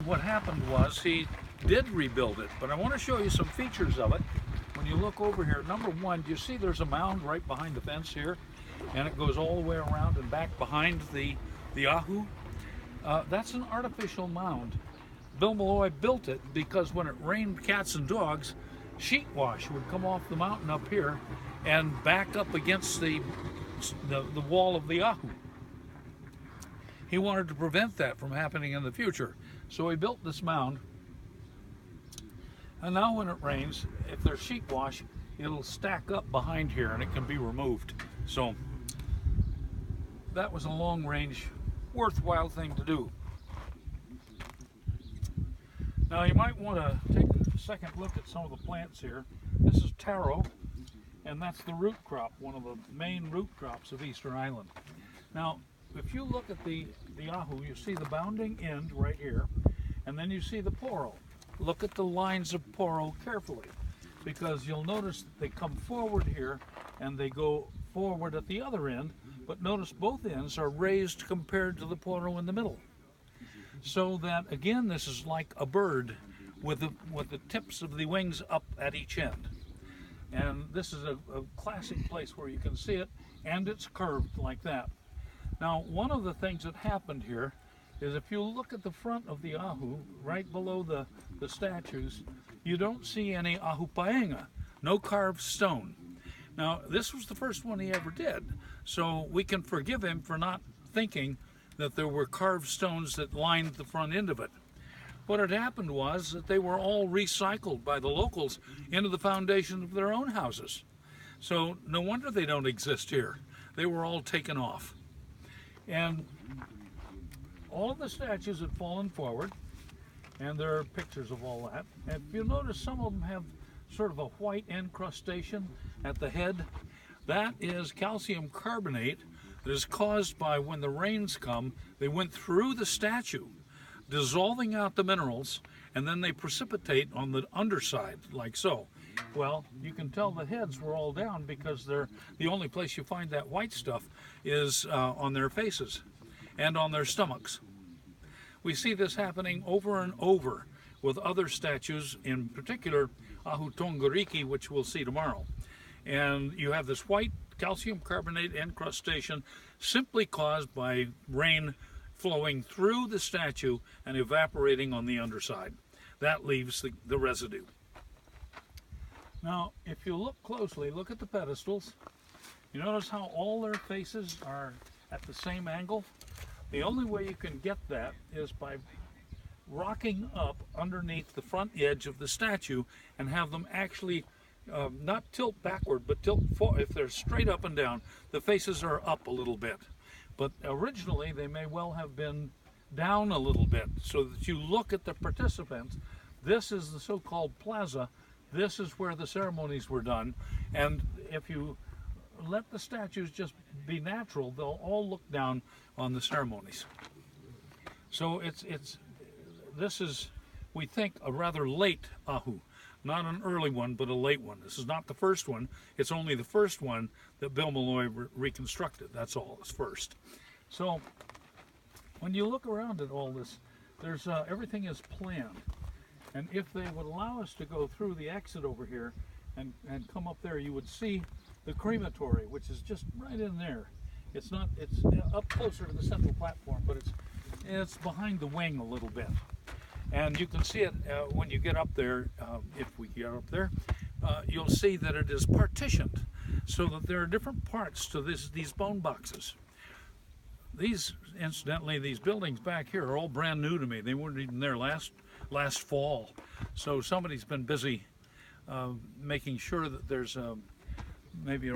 What happened was he did rebuild it, but I want to show you some features of it. When you look over here, number one, do you see there's a mound right behind the fence here? And it goes all the way around and back behind the Ahu. That's an artificial mound. Bill Malloy built it because when it rained cats and dogs, sheet wash would come off the mountain up here and back up against the wall of the Ahu. He wanted to prevent that from happening in the future. So he built this mound. And now when it rains, if there's sheet wash, it'll stack up behind here and it can be removed. So that was a long range, worthwhile thing to do. Now you might want to take a second look at some of the plants here. This is taro, and that's the root crop, one of the main root crops of Easter Island. Now, if you look at the Ahu, you see the bounding end right here, and then you see the poro. Look at the lines of poro carefully, because you'll notice that they come forward here and they go forward at the other end, but notice both ends are raised compared to the poro in the middle. So that, again, this is like a bird with the tips of the wings up at each end. And this is a classic place where you can see it, and it's curved like that. Now, one of the things that happened here is if you look at the front of the Ahu, right below the statues, you don't see any Ahu Paenga, no carved stone. Now, this was the first one he ever did, so we can forgive him for not thinking that there were carved stones that lined the front end of it. What had happened was that they were all recycled by the locals into the foundation of their own houses. So no wonder they don't exist here. They were all taken off. And all of the statues had fallen forward, and there are pictures of all that. And if you notice, some of them have sort of a white encrustation at the head. That is calcium carbonate that is caused by when the rains come, they went through the statue, dissolving out the minerals, and then they precipitate on the underside, like so. Well, you can tell the heads were all down because they're the only place you find that white stuff is on their faces and on their stomachs. We see this happening over and over with other statues, in particular Ahu Tongariki, which we'll see tomorrow. And you have this white calcium carbonate encrustation simply caused by rain flowing through the statue and evaporating on the underside. That leaves the residue. Now, if you look closely, look at the pedestals. You notice how all their faces are at the same angle? The only way you can get that is by rocking up underneath the front edge of the statue and have them actually not tilt backward, but tilt forward. If they're straight up and down, the faces are up a little bit. But originally, they may well have been down a little bit, so that you look at the participants. This is the so-called plaza. This is where the ceremonies were done. And if you let the statues just be natural, they'll all look down on the ceremonies. So this is, we think, a rather late Ahu. Not an early one, but a late one. This is not the first one. It's only the first one that Bill Malloy reconstructed. That's all. It's first. So when you look around at all this, there's everything is planned. And if they would allow us to go through the exit over here and come up there, you would see the crematory, which is just right in there. It's not. It's up closer to the central platform, but it's behind the wing a little bit. And you can see it when you get up there, if we get up there, you'll see that it is partitioned so that there are different parts to these bone boxes. Incidentally, these buildings back here are all brand new to me. They weren't even there last fall. So somebody's been busy making sure that there's maybe a